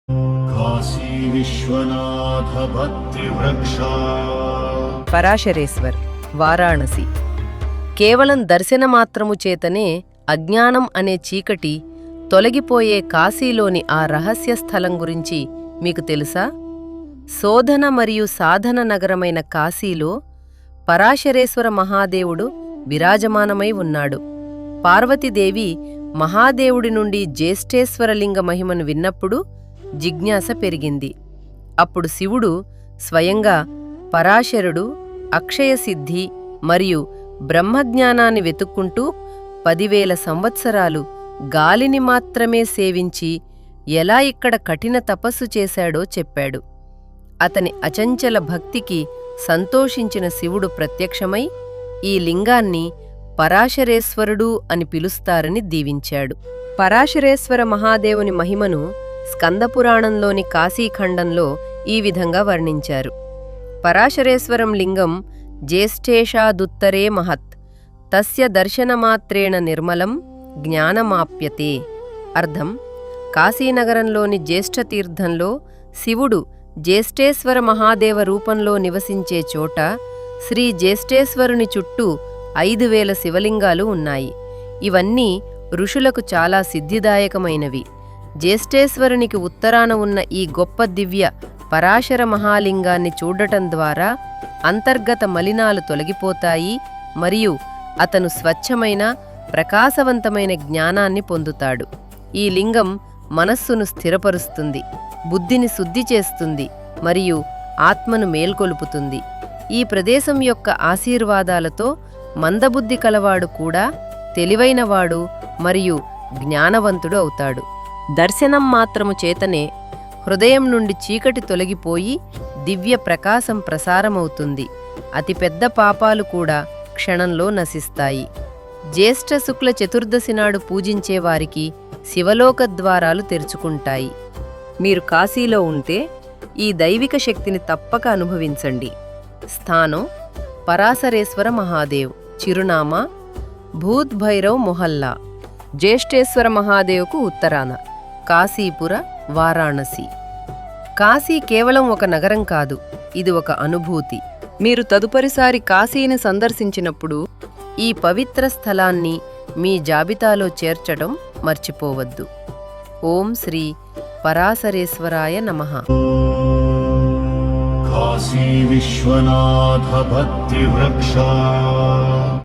కాశీ విశ్వనాథ భక్తి వృక్ష. పరాశరేశ్వర్, వారాణసి. కేవలం దర్శనమాత్రము చేతనే అజ్ఞానం అనే చీకటి తొలగిపోయే కాశీలోని ఆ రహస్య స్థలం గురించి మీకు తెలుసా? శోధన మరియు సాధన నగరమైన కాశీలో పరాశరేశ్వర మహాదేవుడు విరాజమానమై ఉన్నాడు. పార్వతీదేవి మహాదేవుడి నుండి జ్యేష్ఠేశ్వరలింగ మహిమను విన్నప్పుడు జిజ్ఞాస పెరిగింది. అప్పుడు శివుడు స్వయంగా పరాశరుడు అక్షయసిద్ధి మరియు బ్రహ్మజ్ఞానాన్ని వెతుక్కుంటూ 10,000 సంవత్సరాలు గాలిని మాత్రమే సేవించి ఎలా ఇక్కడ కఠిన తపస్సు చేశాడో చెప్పాడు. అతని అచంచల భక్తికి సంతోషించిన శివుడు ప్రత్యక్షమై ఈ లింగాన్ని పరాశరేశ్వరుడు అని పిలుస్తారని దీవించాడు. పరాశరేశ్వర మహాదేవుని మహిమను స్కందపురాణంలోని కాశీఖండంలో ఈ విధంగా వర్ణించారు. పరాశరేశ్వరం లింగం జ్యేష్ఠేషాదుత్తరే మహత్, తస్య దర్శనమాత్రేణ నిర్మలం జ్ఞానమాప్యతే. అర్థం: కాశీనగరంలోని జ్యేష్ఠతీర్థంలో శివుడు జ్యేష్ఠేశ్వర మహాదేవ రూపంలో నివసించే చోట శ్రీ జ్యేష్ఠేశ్వరుని చుట్టూ 5,000 శివలింగాలు ఉన్నాయి. ఇవన్నీ ఋషులకు చాలా సిద్ధిదాయకమైనవి. జ్యేష్ఠేశ్వరునికి ఉత్తరాన ఉన్న ఈ గొప్ప దివ్య పరాశర మహాలింగాన్ని చూడటం ద్వారా అంతర్గత మలినాలు తొలగిపోతాయి మరియు అతను స్వచ్ఛమైన ప్రకాశవంతమైన జ్ఞానాన్ని పొందుతాడు. ఈ లింగం మనస్సును స్థిరపరుస్తుంది, బుద్ధిని శుద్ధి చేస్తుంది మరియు ఆత్మను మేల్కొలుపుతుంది. ఈ ప్రదేశం యొక్క ఆశీర్వాదాలతో మందబుద్ధి కలవాడు కూడా తెలివైనవాడు మరియు జ్ఞానవంతుడు అవుతాడు. దర్శనం మాత్రము చేతనే హృదయం నుండి చీకటి తొలగిపోయి దివ్య ప్రకాశం ప్రసారమవుతుంది. అతిపెద్ద పాపాలు కూడా క్షణంలో నశిస్తాయి. జ్యేష్ఠ శుక్ల చతుర్దశి నాడు పూజించేవారికి శివలోక ద్వారాలు తెరుచుకుంటాయి. మీరు కాశీలో ఉంటే ఈ దైవిక శక్తిని తప్పక అనుభవించండి. స్థానం: పరాశరేశ్వర మహాదేవ్. చిరునామా: భూత్ భైరవ్ మొహల్లా, జ్యేష్ఠేశ్వర మహాదేవ్కు ఉత్తరాన, కాశీపుర, వారాణసి. కాశీ కేవలం ఒక నగరం కాదు, ఇది ఒక అనుభూతి. మీరు తదుపరిసారి కాశీని సందర్శించినప్పుడు ఈ పవిత్ర స్థలాన్ని మీ జాబితాలో చేర్చడం మర్చిపోవద్దు. ఓం శ్రీ పరాశరేశ్వరాయ నమః. కాశీ విశ్వనాథ భక్తి వృక్ష.